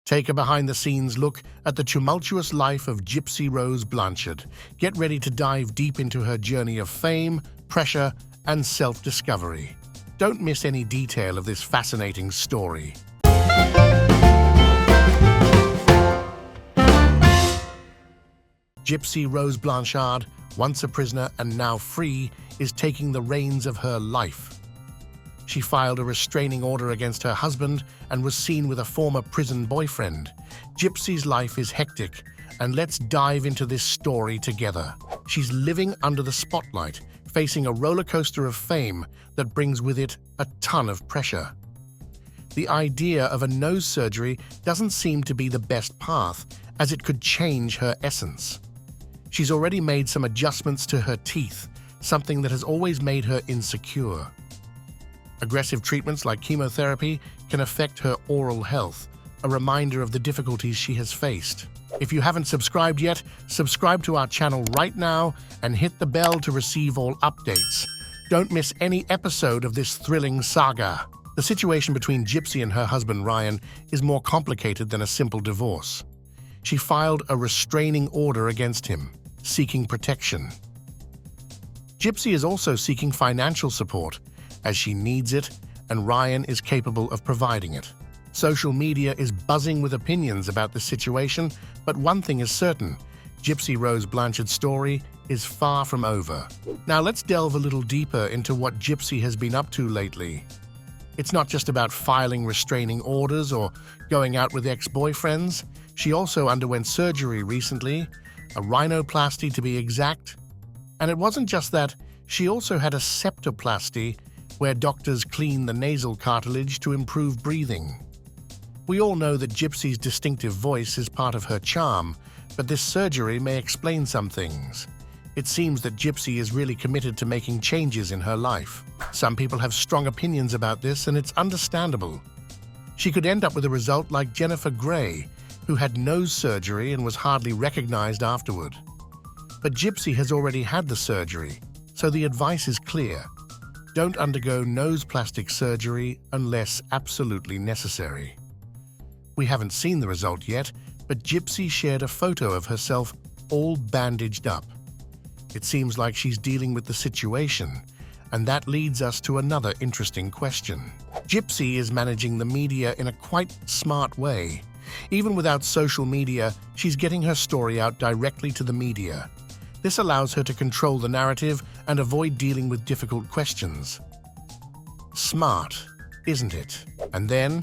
Take a behind-the-scenes look at the tumultuous life of Gypsy Rose Blanchard. Get ready to dive deep into her journey of fame, pressure, and self-discovery. Don't miss any detail of this fascinating story. Gypsy Rose Blanchard, once a prisoner and now free, is taking the reins of her life. She filed a restraining order against her husband and was seen with a former prison boyfriend. Gypsy's life is hectic, and let's dive into this story together. She's living under the spotlight, facing a roller coaster of fame that brings with it a ton of pressure. The idea of a nose surgery doesn't seem to be the best path, as it could change her essence. She's already made some adjustments to her teeth, something that has always made her insecure. Aggressive treatments like chemotherapy can affect her oral health, a reminder of the difficulties she has faced. If you haven't subscribed yet, subscribe to our channel right now and hit the bell to receive all updates. Don't miss any episode of this thrilling saga. The situation between Gypsy and her husband Ryan is more complicated than a simple divorce. She filed a restraining order against him, seeking protection. Gypsy is also seeking financial support, as she needs it, and Ryan is capable of providing it. Social media is buzzing with opinions about the situation, but one thing is certain: Gypsy Rose Blanchard's story is far from over. Now let's delve a little deeper into what Gypsy has been up to lately. It's not just about filing restraining orders or going out with ex-boyfriends. She also underwent surgery recently, a rhinoplasty to be exact. And it wasn't just that, she also had a septoplasty, where doctors clean the nasal cartilage to improve breathing. We all know that Gypsy's distinctive voice is part of her charm, but this surgery may explain some things. It seems that Gypsy is really committed to making changes in her life. Some people have strong opinions about this, and it's understandable. She could end up with a result like Jennifer Grey, who had nose surgery and was hardly recognized afterward. But Gypsy has already had the surgery, so the advice is clear. Don't undergo nose plastic surgery unless absolutely necessary. We haven't seen the result yet, but Gypsy shared a photo of herself all bandaged up. It seems like she's dealing with the situation, and that leads us to another interesting question. Gypsy is managing the media in a quite smart way. Even without social media, she's getting her story out directly to the media. This allows her to control the narrative and avoid dealing with difficult questions. Smart, isn't it? And then,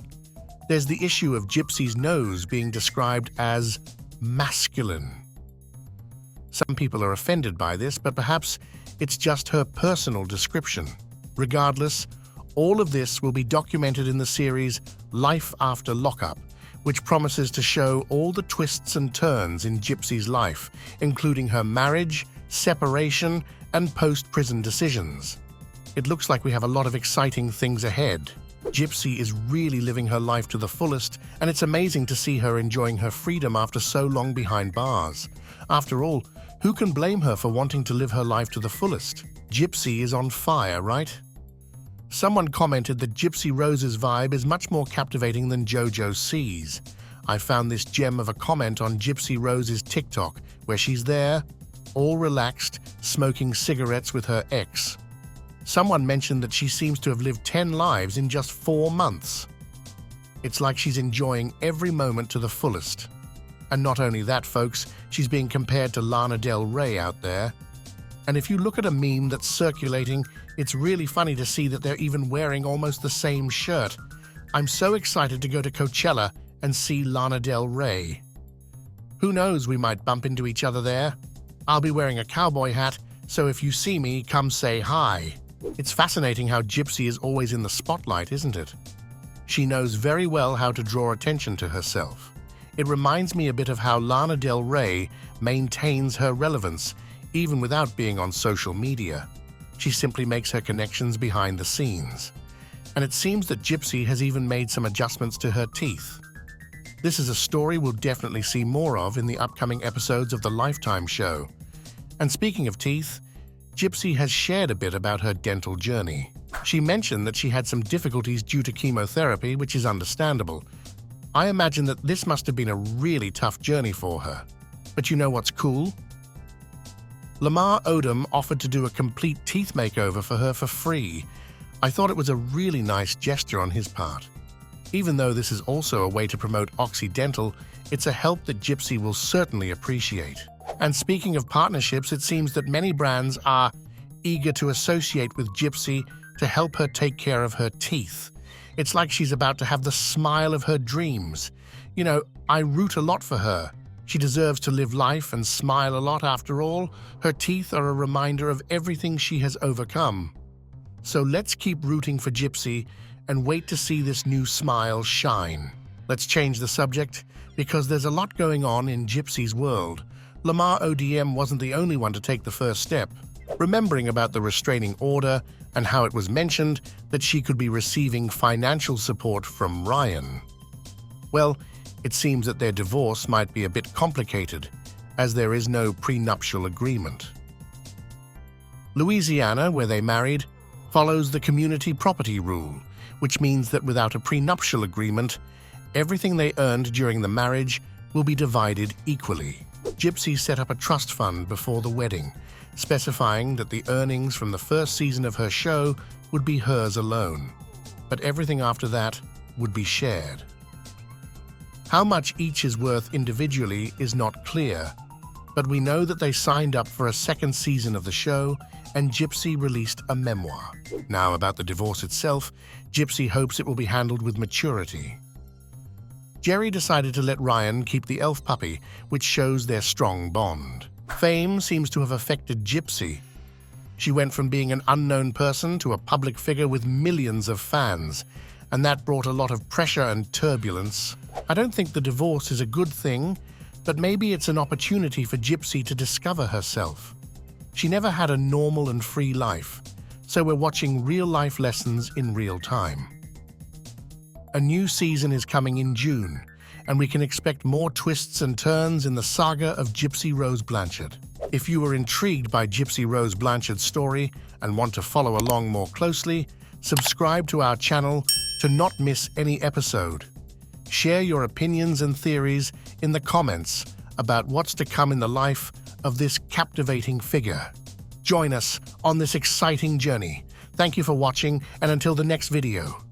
there's the issue of Gypsy's nose being described as masculine. Some people are offended by this, but perhaps it's just her personal description. Regardless, all of this will be documented in the series Life After Lockup, which promises to show all the twists and turns in Gypsy's life, including her marriage, separation, and post-prison decisions. It looks like we have a lot of exciting things ahead. Gypsy is really living her life to the fullest, and it's amazing to see her enjoying her freedom after so long behind bars. After all, who can blame her for wanting to live her life to the fullest? Gypsy is on fire, right? Someone commented that Gypsy Rose's vibe is much more captivating than JoJo C's. I found this gem of a comment on Gypsy Rose's TikTok, where she's there, all relaxed, smoking cigarettes with her ex. Someone mentioned that she seems to have lived 10 lives in just 4 months. It's like she's enjoying every moment to the fullest. And not only that, folks, she's being compared to Lana Del Rey out there. And if you look at a meme that's circulating, it's really funny to see that they're even wearing almost the same shirt. I'm so excited to go to Coachella and see Lana Del Rey. Who knows, we might bump into each other there. I'll be wearing a cowboy hat, so if you see me, come say hi. It's fascinating how Gypsy is always in the spotlight, isn't it? She knows very well how to draw attention to herself. It reminds me a bit of how Lana Del Rey maintains her relevance, even without being on social media. She simply makes her connections behind the scenes. And it seems that Gypsy has even made some adjustments to her teeth. This is a story we'll definitely see more of in the upcoming episodes of the Lifetime show. And speaking of teeth, Gypsy has shared a bit about her dental journey. She mentioned that she had some difficulties due to chemotherapy, which is understandable. I imagine that this must have been a really tough journey for her. But you know what's cool? Lamar Odom offered to do a complete teeth makeover for her for free. I thought it was a really nice gesture on his part. Even though this is also a way to promote Occidental, it's a help that Gypsy will certainly appreciate. And speaking of partnerships, it seems that many brands are eager to associate with Gypsy to help her take care of her teeth. It's like she's about to have the smile of her dreams. You know, I root a lot for her. She deserves to live life and smile a lot after all. Her teeth are a reminder of everything she has overcome. So let's keep rooting for Gypsy and wait to see this new smile shine. Let's change the subject, because there's a lot going on in Gypsy's world. Lamar Odom wasn't the only one to take the first step. Remembering about the restraining order and how it was mentioned that she could be receiving financial support from Ryan. Well, it seems that their divorce might be a bit complicated, as there is no prenuptial agreement. Louisiana, where they married, follows the community property rule, which means that without a prenuptial agreement, everything they earned during the marriage will be divided equally. Gypsy set up a trust fund before the wedding, specifying that the earnings from the first season of her show would be hers alone, but everything after that would be shared. How much each is worth individually is not clear, but we know that they signed up for a second season of the show, and Gypsy released a memoir. Now, about the divorce itself, Gypsy hopes it will be handled with maturity. Jerry decided to let Ryan keep the elf puppy, which shows their strong bond. Fame seems to have affected Gypsy. She went from being an unknown person to a public figure with millions of fans, and that brought a lot of pressure and turbulence. I don't think the divorce is a good thing, but maybe it's an opportunity for Gypsy to discover herself. She never had a normal and free life, so we're watching real-life lessons in real time. A new season is coming in June, and we can expect more twists and turns in the saga of Gypsy Rose Blanchard. If you are intrigued by Gypsy Rose Blanchard's story and want to follow along more closely, subscribe to our channel to not miss any episode. Share your opinions and theories in the comments about what's to come in the life of this captivating figure. Join us on this exciting journey. Thank you for watching, and until the next video.